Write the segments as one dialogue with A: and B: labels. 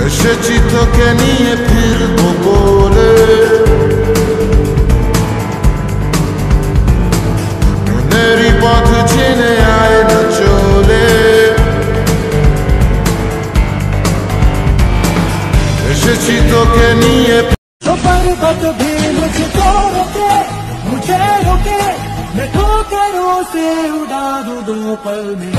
A: এসেছি তোকে নিয়ে ফিরবো বলে, মনেরই পথ চিনে আয় না চলে। এসেছি তোকে নিয়ে
B: पर्वत भी मुझको रोके, मुझे रोके, मैं ठोकरों से उड़ा दूं 2 पल में।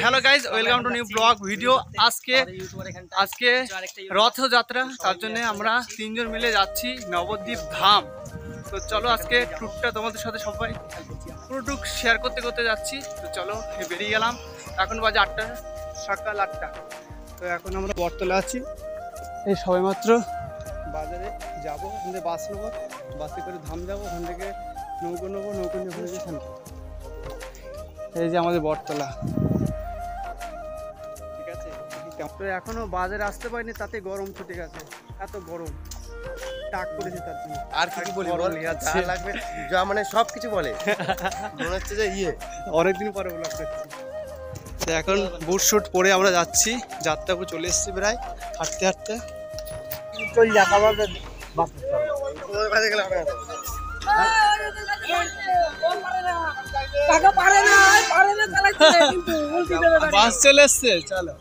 C: Hello guys welcome to new blog video. আজকে রথযাত্রা, তার জন্য আমরা 3 জন মিলে যাচ্ছি নবদ্বীপ ধাম। তো চলো আজকে ট্যুরটা তোমাদের সাথে সবাই পুরোটুক শেয়ার করতে করতে যাচ্ছি। তো চলো বেরিয়ে গেলাম। এখন বাজে 8টা, সকাল 8টা। তো এখন আমরা বটতলা আছি। এই সবেমাত্র বাজারে যাবো, ওখান থেকে বাস নেবো, বাসে করে ধাম যাবো, ওখান থেকে নৌকো নেবো, নৌকো নিয়ে ওখানে যেখানে। এই যে আমাদের বটতলা, ঠিক আছে। তো এখনো বাজারে আসতে পারিনি, তাতে গরম ছুটে গেছে, এত গরম টাক করেছে তার জন্য।
D: আর কি বলি বল, যা লাগবে যা মানে সব কিছু বলে মনে হচ্ছে যে
C: অনেকদিন পরে ব্লগ করছি। তো এখন বুট শুট পরে আমরা যাচ্ছি, যাত্রাপুর চলে এসেছি প্রায় হাঁটতে হাঁটতে। বাস চলে এসছে, চলো।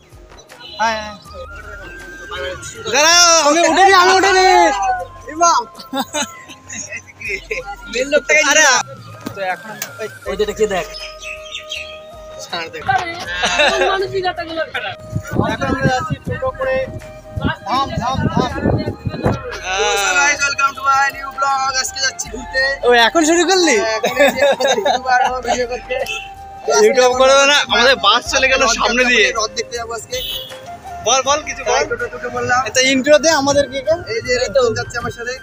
C: আমি উঠেনি, তো এখন দেখ এখন আমরা যাচ্ছি টোটো করে ধাম ধাম ধাম। Welcome to my new blog. আজকে যাচ্ছি ঘুরতে। ও এখন শুরু করলি? ইউটিউব করব না, আমাদের বাস চলে গেল সামনে দিয়ে। রথ দেখতে যাব আজকে। বল বল কিছু বল। টোটো বললাম। এটা ইন্ট্রো দে আমাদের কি কে? এই যে রতন যাচ্ছে আমার সাথে,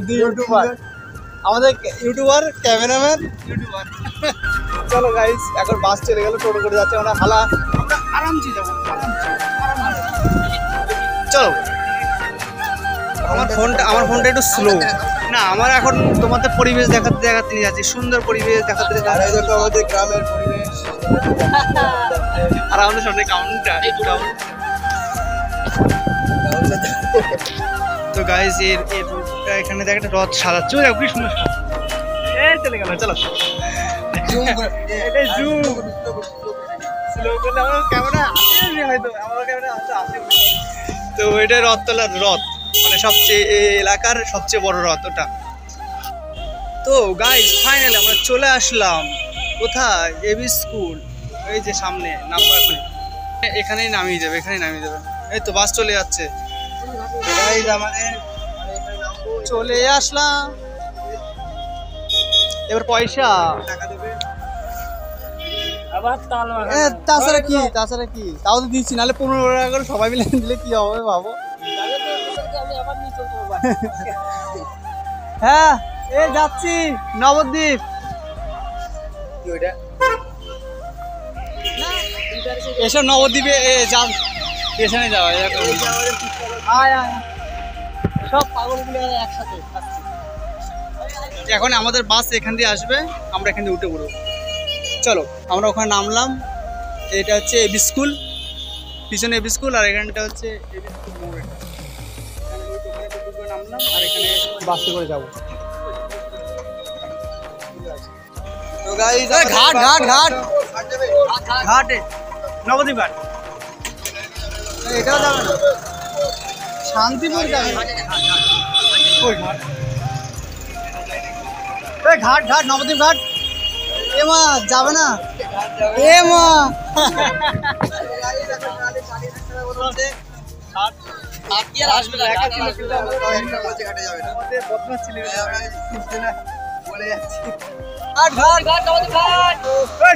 C: দুই ইউটিউবার, আমাদের ইউটিউবার, ক্যামেরাম্যান, ইউটিউবার। চলো গাইস, এখন বাস চলে গেল, টোটো করে যাচ্ছে আমরা হালা, আমরা আরামসে যাব, চলো। আমার ফোনটা একটু স্লো না, আমার এখন তোমাদের পরিবেশ দেখাতে নিয়ে যাচ্ছি, সুন্দর পরিবেশ দেখাতে আমাদের গ্রামের পরিবেশ। আর আমাদের সামনে কাউন্টার। তো গাইস এখানে দেখ একটা রথ সাজাচ্ছে, দেখো কি সুন্দর। চলে গেল, চলো। তো এটা রথতলার রথ, মানে সবচেয়ে এলাকার সবচেয়ে বড় রথ ওটা। তো গাইস ফাইনালি আমরা চলে আসলাম কোথায়, এবি স্কুল। এই যে সামনে নামবো, এখন এখানেই নামিয়ে যাবে, এখানেই নামিয়ে যাবে। এই তো বাস চলে যাচ্ছে, চলে আসলাম। এবার পয়সা টাকা দেবে, তাছাড়া কি তাও তো দিচ্ছি, নাহলে 15 টাকা করে সবাই মিলে দিলে কি হবে ভাবো। হ্যাঁ এই যাচ্ছি নবদ্বীপ। এসব নবদ্বীপে যান, পেছনে যাওয়া সব পাগলগুলো একসাথে। এখন আমাদের বাস এখান দিয়ে আসবে, আমরা এখান দিয়ে উঠে পড়বো। চলো আমরা ওখানে নামলাম। এটা হচ্ছে এবি স্কুল, পিছনে এবি স্কুল, আর এখানটা হচ্ছে এবি স্কুল মোড়। নামলাম আর এখানে বাসে করে যাবো। ঘাট ঘাট ঘাট ঘাটে নবদ্বীপ ঘাট, এটাও যাবে না, শান্তিপুর যাবে। ঘাট ঘাট নবদ্বীপ ঘাট, এ মা যাবে না, এ মা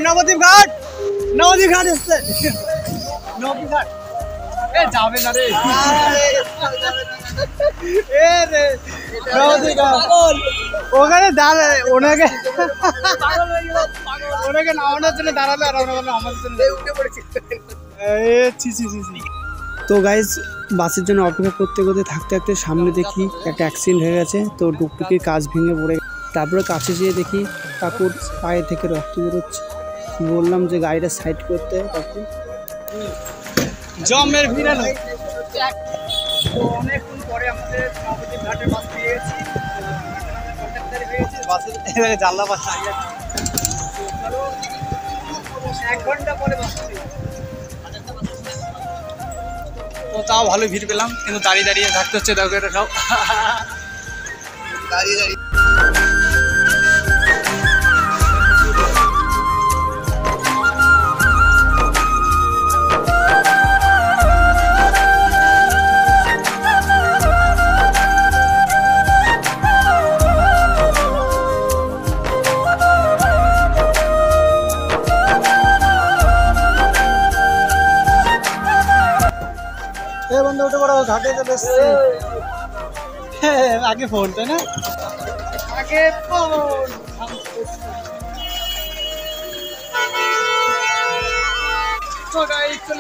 C: নবদ্বীপ ঘাট, নবদ্বীপ ঘাট এসছে, নবদ্বীপ ঘাট। যাবে না রে ওখানে দাঁড়ায় ওনাকে নামানোর জন্য দাঁড়ালে আর আমাদের জন্য উঠে পড়েছি। তো গাইজ বাসের জন্য অপেক্ষা করতে করতে থাকতে থাকতে সামনে দেখি একটা অ্যাক্সিডেন্ট হয়ে গেছে। তো টুকটুকির কাজ ভেঙে পড়ে, তারপরে কাছে যেয়ে দেখি কাকুর পায়ে থেকে রক্ত বেরোচ্ছে। বললাম যে গাড়িটা সাইড করতে, কাকু জমের ভিড়ানো। তো অনেকক্ষণ পরে আমাদের নবদ্বীপ ঘাটের বাস পেয়ে গেছি, বাসের জানলা বাস দাঁড়িয়ে আছে। 1 ঘন্টা পরে বাস তো তাও ভালো ভিড় পেলাম, কিন্তু দাঁড়িয়ে দাঁড়িয়ে থাকতে হচ্ছে। দেখো এটা সব দাঁড়িয়ে দাঁড়িয়ে। বন্ধু উঠে পড়ো, ঘাটে চলে এসছে। আগে ফোন, তাই না? আগে ফোন। চলে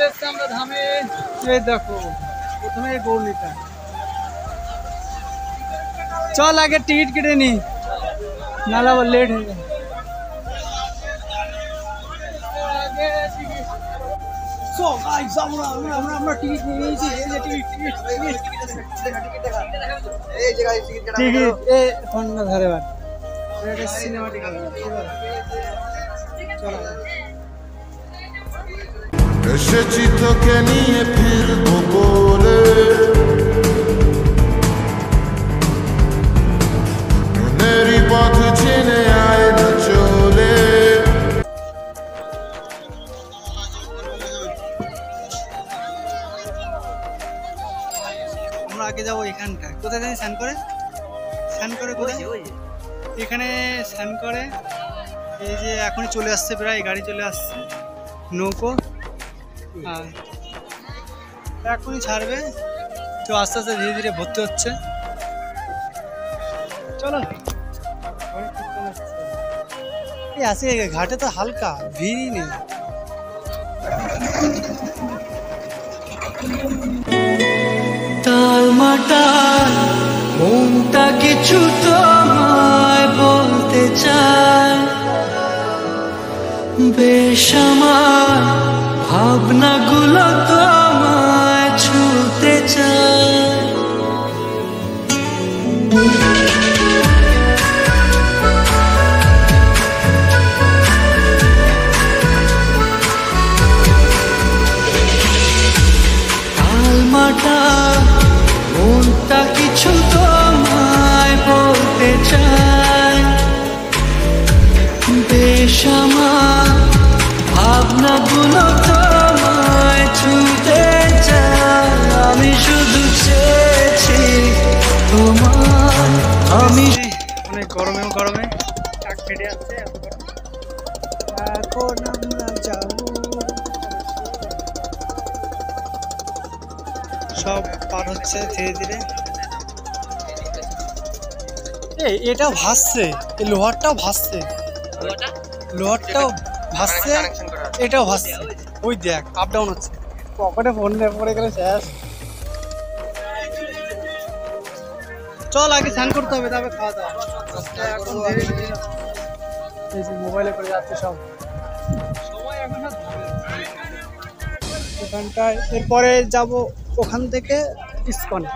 C: এসছে আমরা ধামে। দেখো প্রথমে গৌরীটা, চল আগে টিকিট কেটে নি, নাহলে আবার লেট হয়ে যাবে। আমরা টিকিট নিয়েছি,
A: এসেছি তোকে নিয়ে ফিরবো বলে, মনেরই পথ চেনে আয় না চলে।
C: আমরা আগে যাবো এখানটায়, কোথায় জানি স্নান করে কোথায়, এখানে স্নান করে। এই যে এখনই চলে আসছে, প্রায় গাড়ি চলে আসছে, নৌকো এখনই ছাড়বে। তো আস্তে আস্তে ধীরে ধীরে ভর্তি হচ্ছে। চলো এই আসে, ঘাটে তো হালকা ভিড়ই নেই।
B: টালমাটাল মনটা কিছু তোমায় বলতে চায়, বেশ আমার ভাবনাগুলো তোমায় ছুতে চায়। টালমাটাল মনটা কিছু তোমায় বলতে চায়, বেশ আমার ভাবনাগুলো তোমায় ছুতে চায়। আমি শুধু চেয়েছি তোমার, আমি
C: অনেক গরমে চাক ফেটে যাচ্ছে। এখন আমরা যাবো, সব পার হচ্ছে ধীরে ধীরে। এটাও ভাসছে, এই লোহারটাও ভাসছে, লোহারটাও ভাসছে, এটাও ভাসছে। ওই দেখ আপ ডাউন হচ্ছে, পকেটে ফোন পড়ে গেলে শেষ। চল আগে স্নান করতে হবে, তবে খাওয়া দাওয়া। এখন ধীরে ধীরে এই যে মোবাইলে করে যাচ্ছে সব, সবাই এখন ওখানটায়। এরপরে যাব ওখান থেকে ইস্কনে।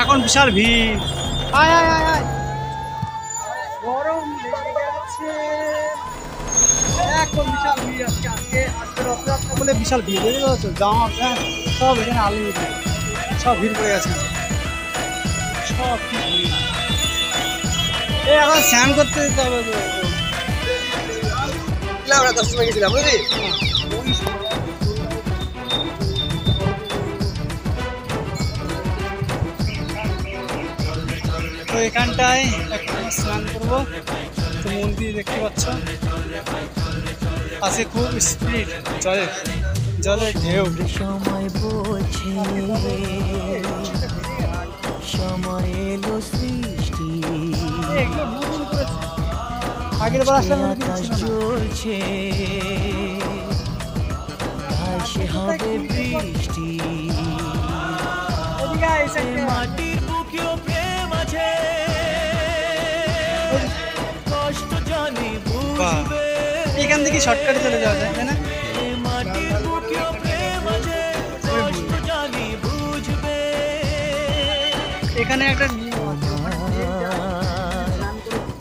C: এখন বিশাল ভিড়, গরম লেগে গেছে। এখন বিশাল ভিড়, আজকে রথযাত্রা বলে বিশাল ভিড়, বুঝতে পারছো? জামা প্যান্ট সব এখানে আলু সব ভিড় পড়ে গেছে, সব ভিড়। এখন স্নান করতে যেতে হবে তো।
D: আমরা 10 টাকা গেছিলাম বুঝলি।
C: তো এখানটায় স্নান করবো, তো মন্দির দেখতে পাচ্ছ, আজকে খুব স্পিড জলের ঢেউ।
B: সময় বলছে সময় এলো সৃষ্টি
C: আগের বার আসলাম
B: চলছে ভাসে হবে বৃষ্টি মাটির বুকেও প্রেম আছে কষ্ট জানি বুঝবে
C: এখান থেকে শর্টকাটে চলে যাওয়া যায় তাই না?
B: মাটির বুকেও প্রেম আছে কষ্ট জানি বুঝবে
C: এখানে একটা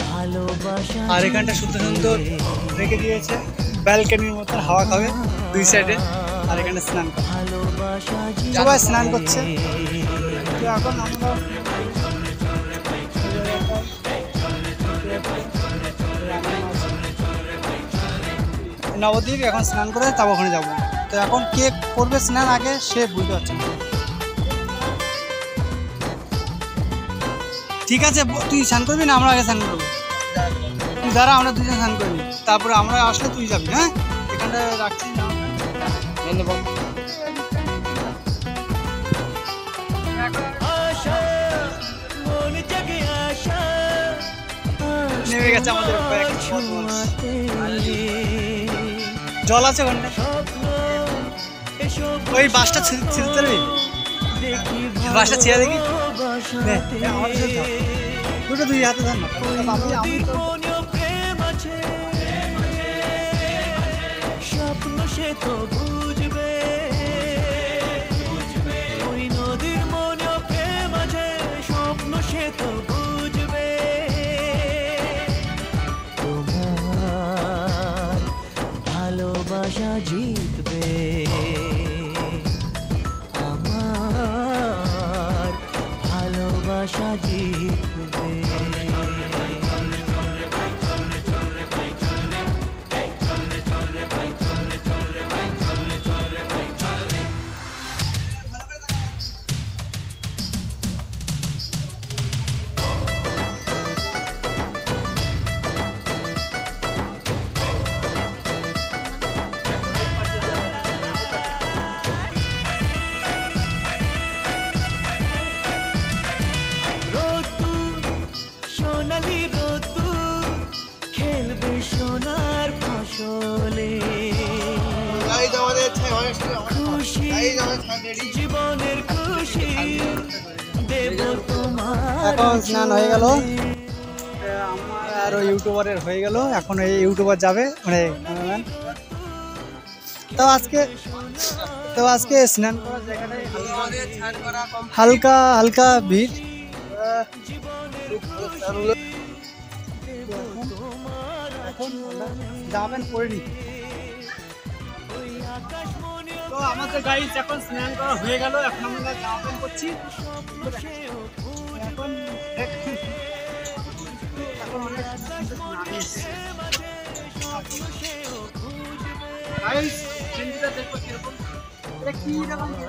B: ভালোবাসা
C: আর এখানটা সুন্দর সুন্দর রেখে দিয়েছে ব্যালকনির মতন, হাওয়া খাবে দুই সাইডে। আর এখানে স্নান করে
B: ভালোবাসা
C: সবাই স্নান করছে। তো এখন আমরা নবদ্বীপ এখন স্নান করে তারপর ওখানে যাবো। তো এখন কে করবে স্নান আগে সে বুঝতে পারছে না। ঠিক আছে, তুই স্নান করবি না আমরা আগে স্নান করবো? তুই দাঁড়া, আমরা দুজন স্নান করবি, তারপরে আমরা আসলে তুই যাবি। হ্যাঁ, এখানটা রাখছি না নেমে গেছে আমাদের জল আছে ওখানে। ওই বাসটা ছিঁড়তে পারবি? বাসটা ছিঁড়ে দেখি দুটো দুই হাতে ধর না। আমি তো
B: স্বপ্ন সে তো বুঝবে ওই নদীর মনে প্রেম আছে স্বপ্ন সে তো বুঝবে তোমার ভালোবাসা জিতবে আমার ভালোবাসা জিতবে সোনালি রোদ্দুর খেলবে সোনার ফসলে খুশি জীবনের খুশি দেব তোমার
C: এখন স্নান হয়ে গেল, আমার আর ওই ইউটিউবারের হয়ে গেল। এখন এই ইউটিউবার যাবে মানে ক্যামেরাম্যান। তো আজকে স্নান করার জায়গাটায় হালকা হালকা ভিড়। এখন যাবেন পরে নি। তো আমাদের গাড়ি এখন স্নান করা হয়ে গেল, এখন আমরা যাবেন করছি। এখন অনেক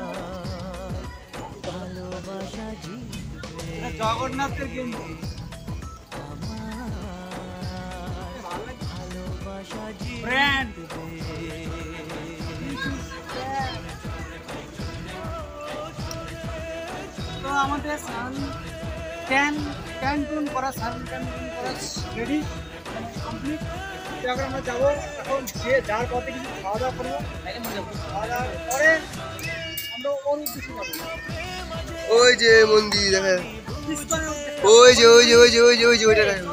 C: জগন্নাথের গেঞ্জি ব্র্যান্ড। তো আমাদের ক্যান টুন করা রেডি কমপ্লিট। এখন আমরা যাবো, এখন গিয়ে যার পথে কিছু খাওয়া দাওয়া করবো। খাওয়া দাওয়ার পরে আমরা ওর উদ্দেশ্যে যাবো।
D: ওই যে মন্দির দেখেন,
C: ইস্কনের উদ্দেশ্যে।
D: ওই যে ওই যে ওই যে ওই যে ওই যে ওইটা দেখেন।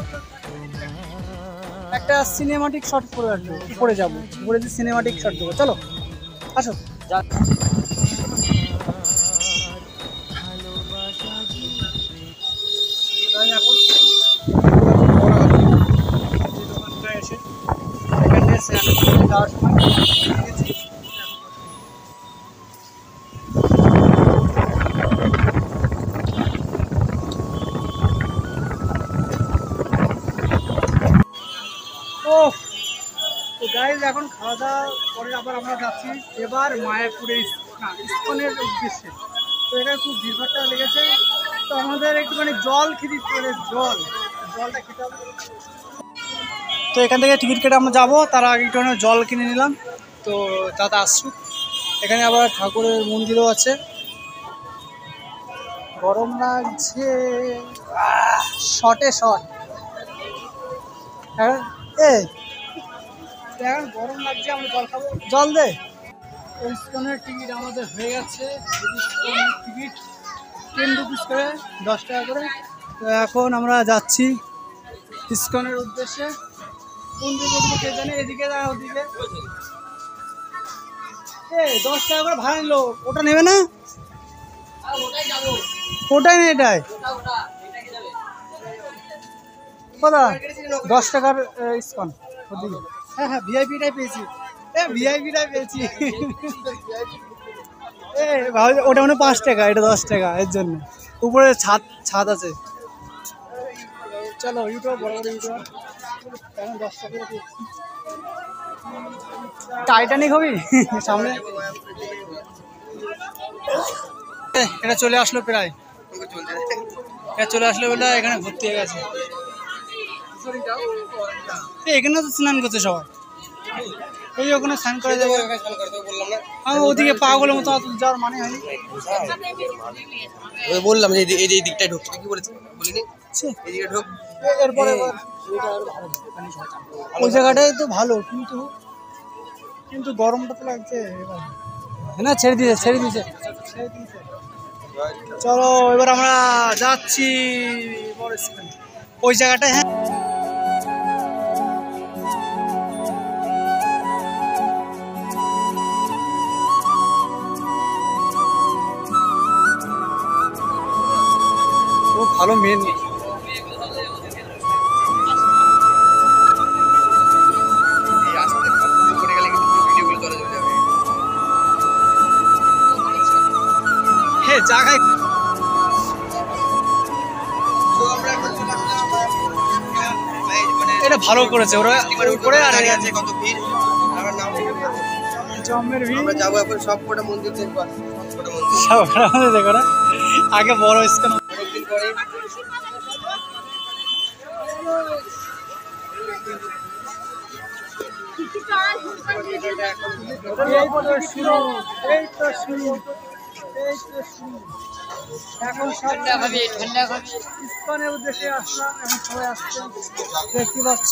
C: একটা সিনেমাটিক শট করে আসবো, উপরে যাবো, উপরে যে সিনেমাটিক শট দেবো। চলো আসো। এখন দোকানটায় এসে এখানে যাওয়ার সময় তো গাইজ এখন খাওয়া দাওয়া করে আবার আমরা যাচ্ছি এবার মায়াপুরের ইস্কনের উদ্দেশ্যে। তো এখানে খুব ভিড়ভাড়টা লেগেছে, তো আমাদের একটুখানি জল খেতে ইচ্ছে করে, জলটা খেতে হবে। তো এখান থেকে টিকিট কেটে আমরা যাবো, তার আগে একটু জল কিনে নিলাম। তো দাদা আসুক। এখানে আবার ঠাকুরের মন্দিরও আছে। গরম লাগছে, শটে শট। এখন গরম লাগছে, আমরা জল খাবো। জল দে। ইসকনের টিকিট আমাদের হয়ে গেছে। টিকিট 10 রুপিস করে, 10 টাকা করে। তো এখন আমরা যাচ্ছি ইসকনের উদ্দেশ্যে। কোন দিকে কে জানে, এদিকে না ওদিকে। 10 টাকা করে ভাড়া নিল, ওটা নেবে না? ওটাই না, এটাই কোথায়? 10 টাকার ইসকন ওদিকে। হ্যাঁ হ্যাঁ, ভিআইপিটাই পেয়েছি। ভিআইপিটাই পেয়েছি। ওটা মানে 5 টাকা, এটা 10 টাকা। এর জন্য উপরে ছাদ আছে। চলো, ইউটিউব বড় বড় ইউটিউব। এখন 10 টাকা পেয়েছি। টাইটানিক হবি সামনে। এটা চলে আসলো প্রায়, এটা চলে আসলো বলে এখানে ভর্তি হয়ে গেছে। এখানে তো স্নান করছে সবাই। ওই ওখানে স্নান করে যাবে। আমি ওদিকে পাগলের মতো যাওয়ার মানে হয়নি।
D: বললাম যে এই দিকটায় ঢুকছে, কি বলেছি বলিনি? এদিকে ঢুক।
C: এরপরে ওই জায়গাটাই তো ভালো, কিন্তু গরমটা তো লাগছে। না, ছেড়ে দিয়েছে। চলো এবার আমরা যাচ্ছি ওই জায়গাটায়। হ্যাঁ, ও ভালো মেন। জায়গায় এটা ভালো করেছে ওরা করে। আর
D: আছে কত ভিড়,
C: জমের ভিড়।
D: আমরা যাবো এখন সব কটা মন্দির দেখবো।
C: দেখো না, আগে বড় ইসকন।
D: অনেকদিন পরে
C: এখন ইসকনের উদ্দেশ্যে আসলাম। এখন সবাই আসছে, দেখতে পাচ্ছ।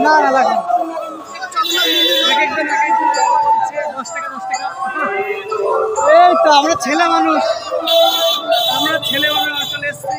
C: না না লাগে, এই তো আমরা ছেলে মানুষ আসলে এসছি।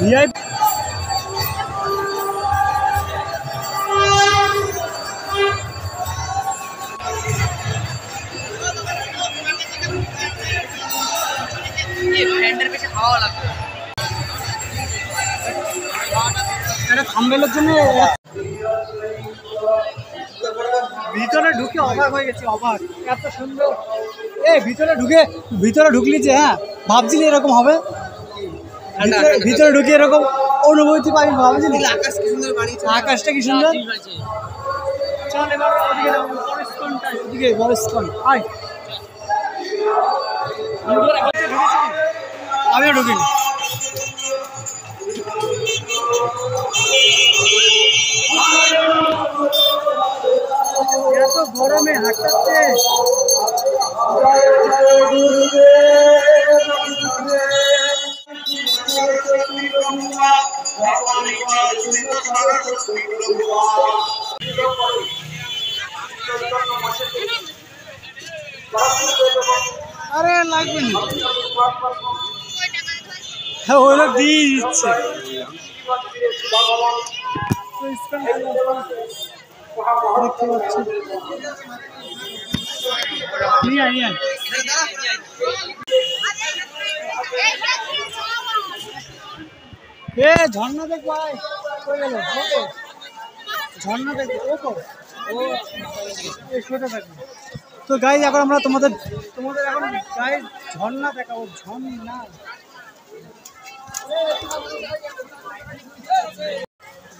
C: ভিআইপি থাম্বেলের জন্য ভিতরে ঢুকে অবাক হয়ে গেছি, অবাক, এত সুন্দর। ভিতরে ঢুকলি যে, হ্যাঁ ভাবছিলি এরকম হবে, ভিতরে ঢুকে এরকম অনুভূতি পাই ভাবছিলি আকাশটা কি সুন্দর। চল এবার ওদিকে যাবো, ফরেস্টকনটা ওদিকে ফরেস্টকন আয়। আমিও ঢুকিনি। এত গরমে হাঁটতে আরে লাগবে না, হ্যাঁ ওরা দিয়ে দিচ্ছে। দেখতে পাচ্ছি এ ঝর্ণা দেখবো, ঝর্ণা দেখবো তো গাইজ। এখন আমরা তোমাদের এখন গাইজ ঝর্ণা দেখাবো। ঝর্ণা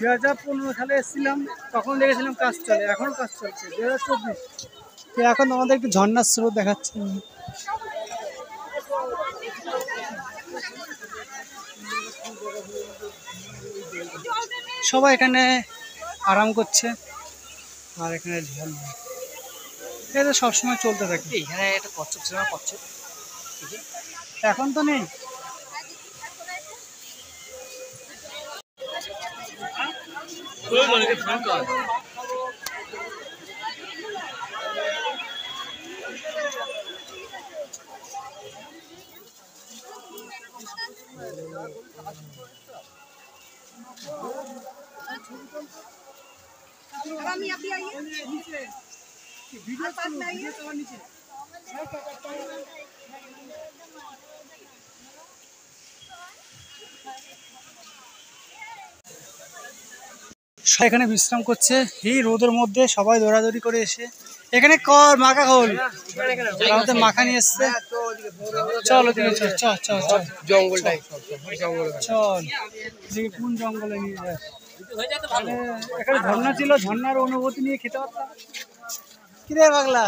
C: 2015 সালে এসেছিলাম, তখন দেখেছিলাম কাজ চলে, এখনো কাজ চলছে 2024। তো এখন আমাদের একটু ঝর্ণার স্রোত দেখাচ্ছে। সবাই এখানে আরাম করছে আর এখানে ঝর্ণা এটা সবসময় চলতে থাকে। এখানে একটা কচ্ছপ ছিল না, কচ্ছপ এখন তো নেই। এখানে বিশ্রাম করছে এই রোদের মধ্যে, সবাই দৌড়াদৌড়ি করে এসে এখানে কর মাখা খোল, আমাদের মাখা নিয়ে এসছে। চল ওদিকে চল, চল চল চল জঙ্গলটাই চল, কোন জঙ্গলে নিয়ে যাস। এখানে ঝর্ণা ছিল, ঝর্ণার অনুভূতি নিয়ে খেতে পারতাম। কিরে পাগলা,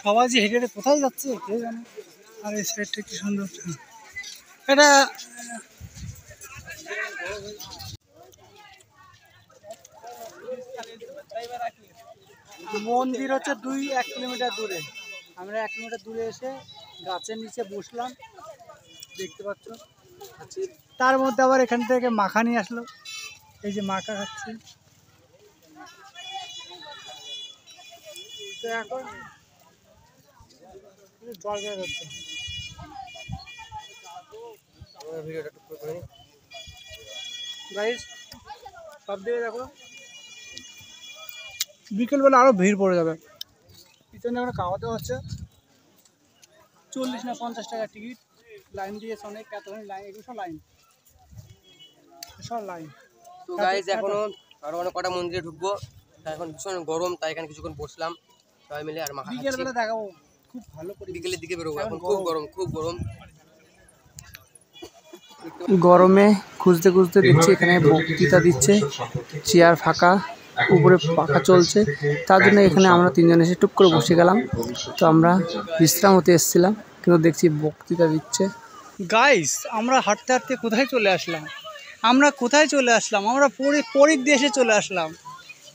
C: সবাই যে হেঁটে হেঁটে কোথায় যাচ্ছে কে জানে। আর এই সাইডটা কি সুন্দর, এটা মন্দির হচ্ছে 1 কিলোমিটার দূরে। আমরা 1 কিলোমিটার দূরে এসে গাছের নিচে বসলাম, দেখতে পাচ্ছ। তার মধ্যে আবার এখান থেকে মাখা নিয়ে আসলো, এই যে মাখা খাচ্ছি। তো এখন জল বের হচ্ছে। গাইস সব দিকে দেখো, বিকেলবেলা আরো ভিড় পড়ে যাবে। পিছনে এখন খাওয়াতে হচ্ছে 40 না 50 টাকা টিকিট। লাইন দিয়েছে অনেক, এতক্ষণ লাইন, এগুলো সব লাইন, সব লাইন।
D: তো গাইস এখনো আরো অনেক কটা মন্দিরে ঢুকবো, এখন ভীষণ গরম, তাই এখানে কিছুক্ষণ বসলাম সবাই মিলে আর মাখা খাচ্ছি।
C: বিকেলবেলা দেখাবো, খুব ভালো করে
D: বিকেলের দিকে বেরোবো, এখন খুব গরম, খুব গরম।
C: গরমে খুঁজতে খুঁজতে দেখছি এখানে বক্তৃতা দিচ্ছে, চেয়ার ফাঁকা, উপরে পাখা চলছে, তার জন্য এখানে আমরা 3 জন এসে টুক করে বসে গেলাম। তো আমরা বিশ্রাম হতে এসেছিলাম, কিন্তু দেখছি বক্তৃতা দিচ্ছে। গাইস আমরা হাঁটতে হাঁটতে কোথায় চলে আসলাম, আমরা কোথায় চলে আসলাম, আমরা পরিদেশে চলে আসলাম।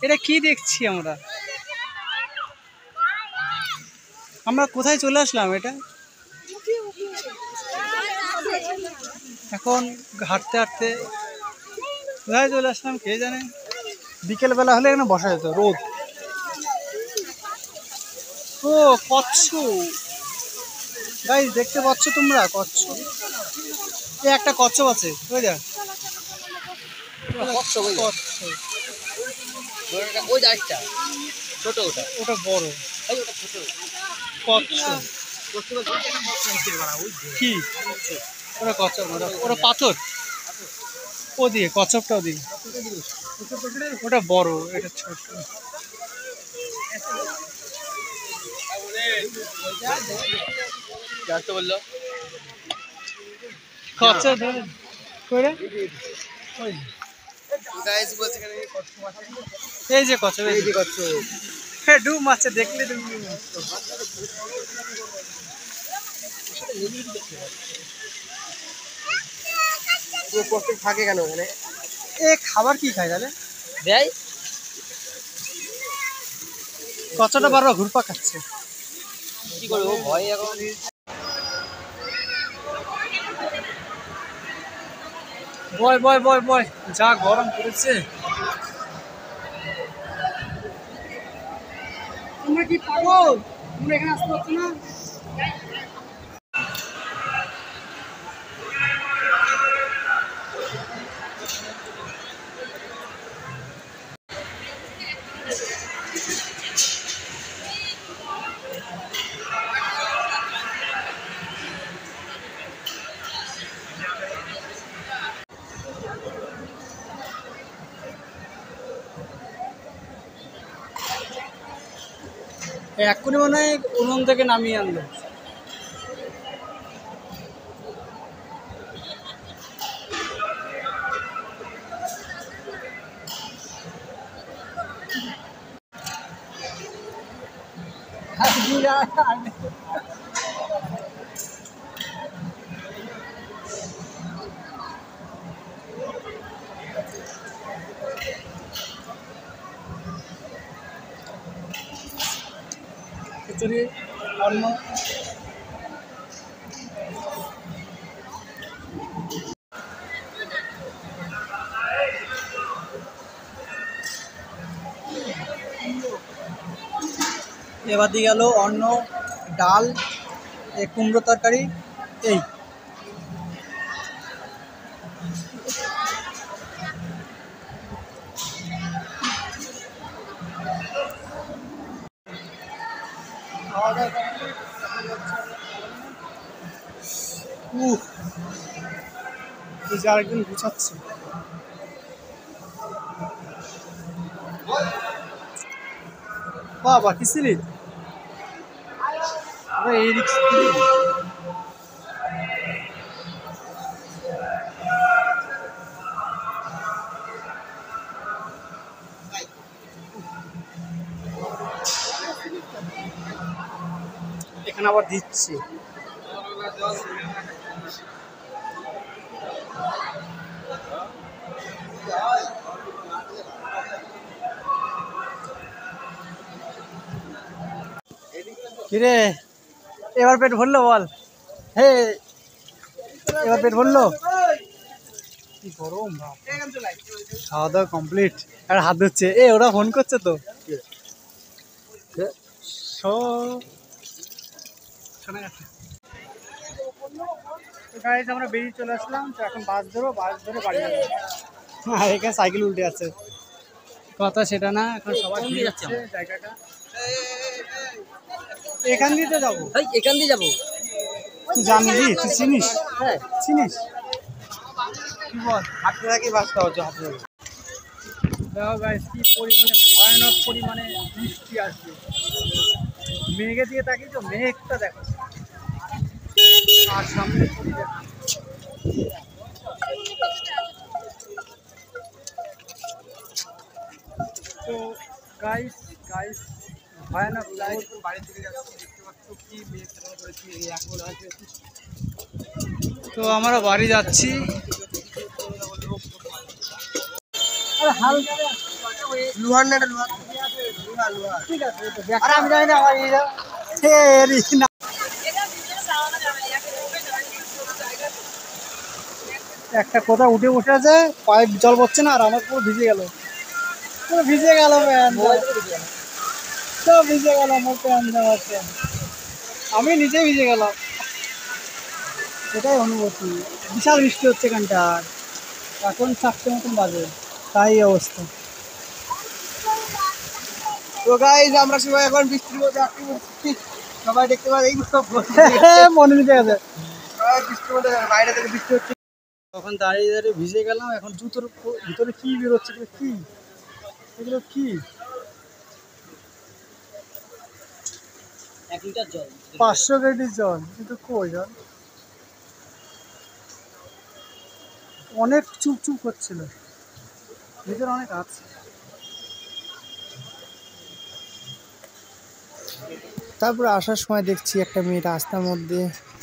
C: এটা কি দেখছি আমরা কোথায় চলে আসলাম, এটা এখন হাঁটতে হাঁটতে কোথায় চলে আসলাম কে জানে। বিকেলবেলা হলে এখানে বসা যেত, রোদ। ও কচ্ছপ গাইস, দেখতে পাচ্ছ তোমরা কচ্ছপ? এই একটা কচ্ছপ আছে, ওই যা
D: কচ্ছপ, ওই একটা ছোট,
C: ওটা বড়
D: ওটা ছোট
C: কচ্ছপ। কি ওটা কচ্ছপ, ওটা পাথর। ওদিকে কচ্ছপটা, ওদিকে ওটা বড়, এটা ছোট।
D: তো বললো
C: খরচা করে
D: গাইস বলছে এখানে
C: এই যে কচ্ছপ
D: এই যে কত
C: ডুব মারছে দেখলে তুমি
D: পুরো কষ্ট থাকে কেন ওখানে
C: এ খাবার কি খায় তাহলে
D: দেয়
C: কচ্ছপটা বারবার ঘুরপা খাচ্ছে
D: কি করবো ভয় এখন
C: বয় বয় বয় বয় যা গরম পড়েছে তোমরা কি পাগল তোমরা এখানে আসতে পারছো না এক্ষুনি মনে হয় উনুন থেকে নামিয়ে আনলো খিচুড়ি অন্ন এবার দিয়ে গেল অন্ন ডাল কুমড়ো তরকারি এই এই যে আরেকজন গুছাচ্ছে বাবা কি ছিলি এই রিক্স এখানে আবার দিচ্ছি কিরে এবার পেট ভরলো বল হে এবার পেট ভরলো কি গরম খাওয়া দাওয়া কমপ্লিট আর হাত ধুচ্ছে এ ওরা ফোন করছে তো আমরা বেরিয়ে চলে আসলাম তো এখন বাস ধরো বাস ধরে বাড়ি যাবো হ্যাঁ এখানে সাইকেল উল্টে আছে কথা সেটা না এখন সবাই যাচ্ছে জায়গাটা এখান দিয়ে তো যাবো
D: এখান দিয়ে যাবো
C: তুই জানবি তুই চিনিস
D: হ্যাঁ
C: চিনিস কি বল
D: হাঁটতে থাকি বাসটা হচ্ছে হাঁটতে থাকি
C: দেখো গাইস কি পরিমাণে ভয়ানক পরিমাণে বৃষ্টি আসবে মেঘে দিয়ে তাকি তো মেঘটা দেখো আর সামনে পরিবেশ তো গাইস গাইস ভয়ানক
D: বাড়ি থেকে যাচ্ছি দেখতে পাচ্ছ কি মেঘ করেছি এখন আছে
C: তো আমরা বাড়ি যাচ্ছি হালকা
D: লোহার না লোহার
C: ঠিক আছে আর আমি জানি না আমার না একটা কোথা উঠে বসে আছে পাইপ জল পড়ছে না আর আমার পুরো ভিজে গেল পুরো ভিজে গেল সব ভিজে গেল আমার প্যান্ট জামাতে আমি নিজে ভিজে গেলাম এটাই অনুভূতি বিশাল বৃষ্টি হচ্ছে এখানটার এখন 4টে মতন বাজে তাই অবস্থা
D: তো গাইস আমরা সবাই এখন বৃষ্টির মধ্যে আটকে পড়ছি সবাই দেখতে পাবে এই সব
C: মনে নিতে গেছে
D: সবাই বৃষ্টির মধ্যে বাইরে থেকে বৃষ্টি হচ্ছে
C: তখন দাঁড়িয়ে দাঁড়িয়ে ভিজে গেলাম এখন জুতোর ভিতরে কি বেরোচ্ছে এগুলো কি এগুলো কি 500 কেজি জল, কিন্তু কই জল অনেক চুপচুপ করছিল, ভিতরে অনেক আছে। তারপরে আসার সময় দেখছি একটা মেয়ে রাস্তার মধ্যে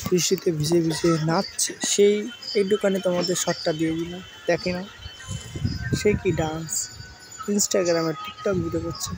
C: বৃষ্টিতে ভিজে ভিজে নাচছে, সেই একটুখানি তোমাদের শটটা দিয়ে দিলাম, দেখে না সে কি ডান্স, ইনস্টাগ্রামে টিকটক ভিডিও করছে।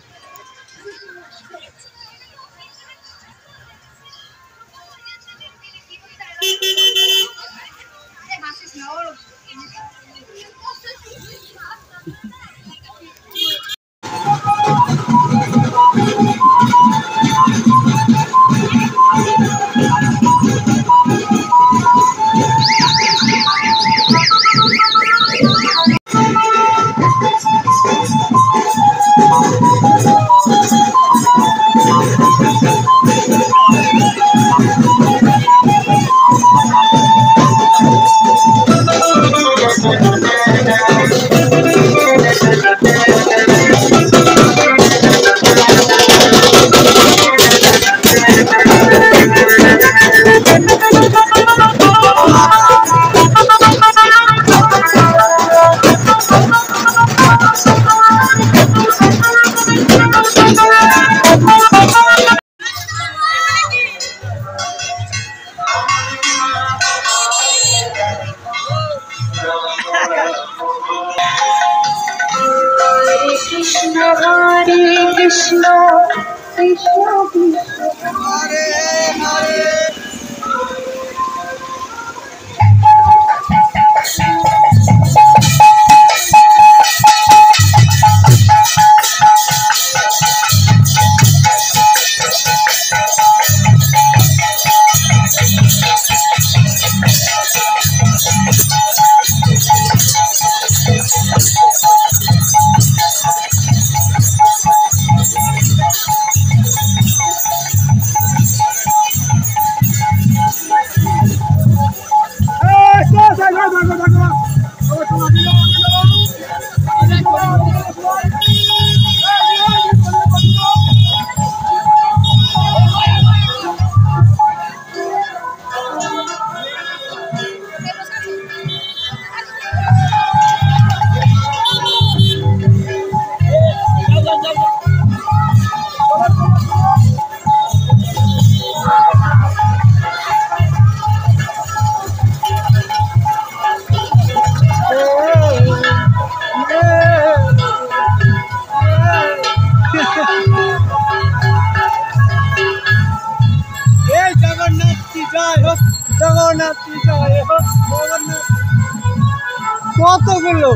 C: কতগুলো,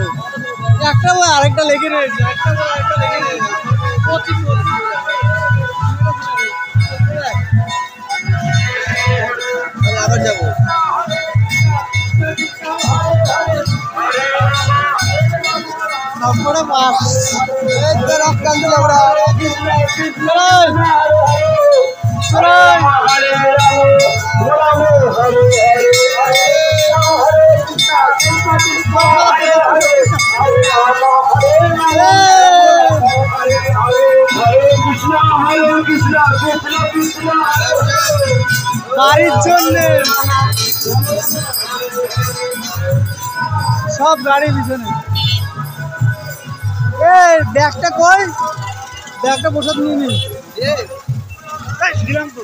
C: একটা বই আরেকটা লেগে রয়েছে, একটা বই আরেকটা লেগে রয়েছে, আবার যাবো। সবকটা পাস গাড়ির জন্য সব গাড়ির পিছনে। এই ব্যাগটা কই, ব্যাগটা প্রসাদ নিয়ে নি দিলাম তো।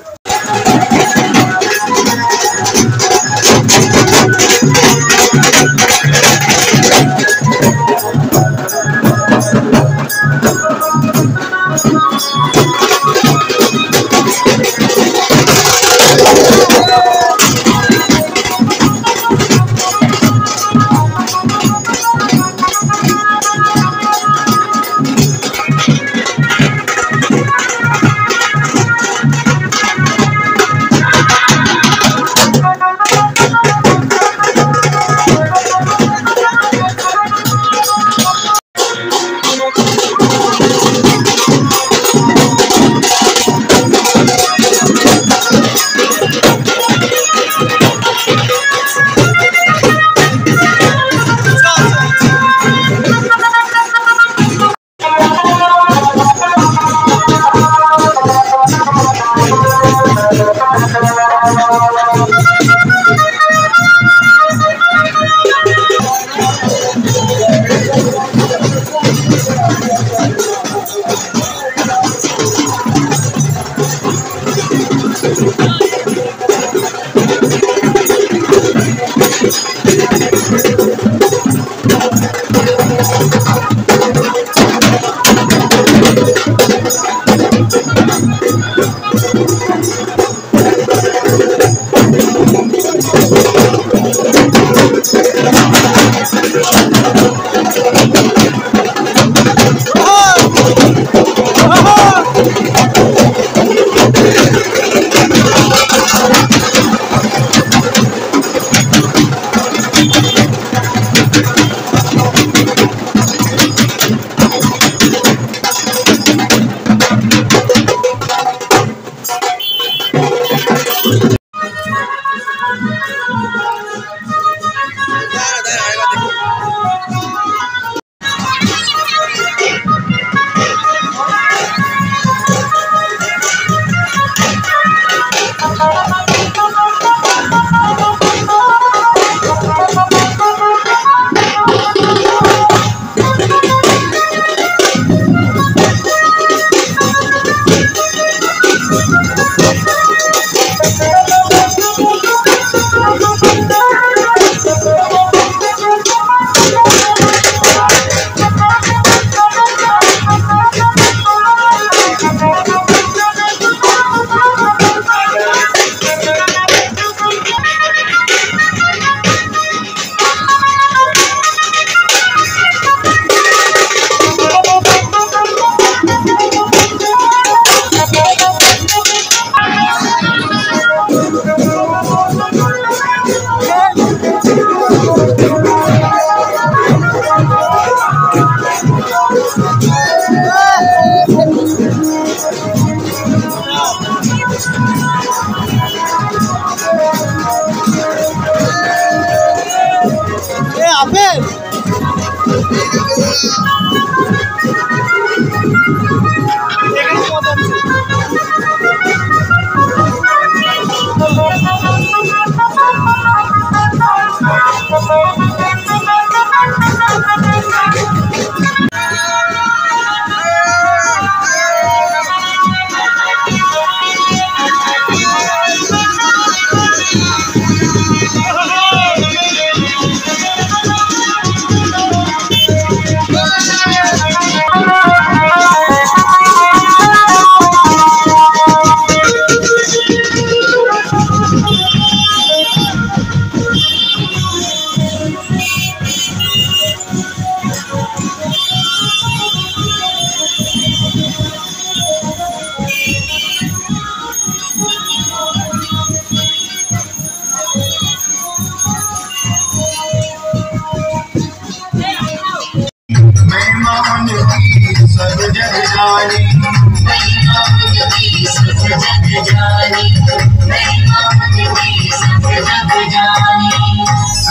A: सब जग जानी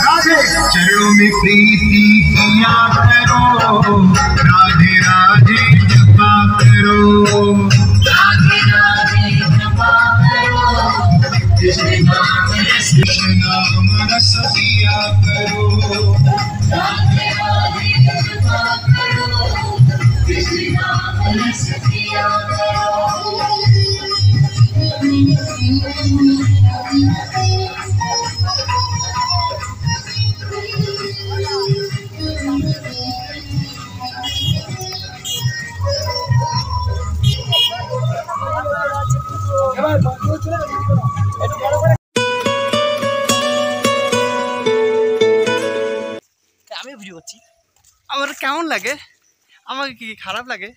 A: राधे चरणों में प्रीति किया करो, राधे राधे जपा करो, राधे राधे जपा करो, कृष्ण नाम रस पिया करो, राधे राधे जपा करो, कृष्ण नाम रस पिया करो।
C: আমি ভিডিও করছি, আমার কেমন লাগে, আমাকে কি খারাপ লাগে?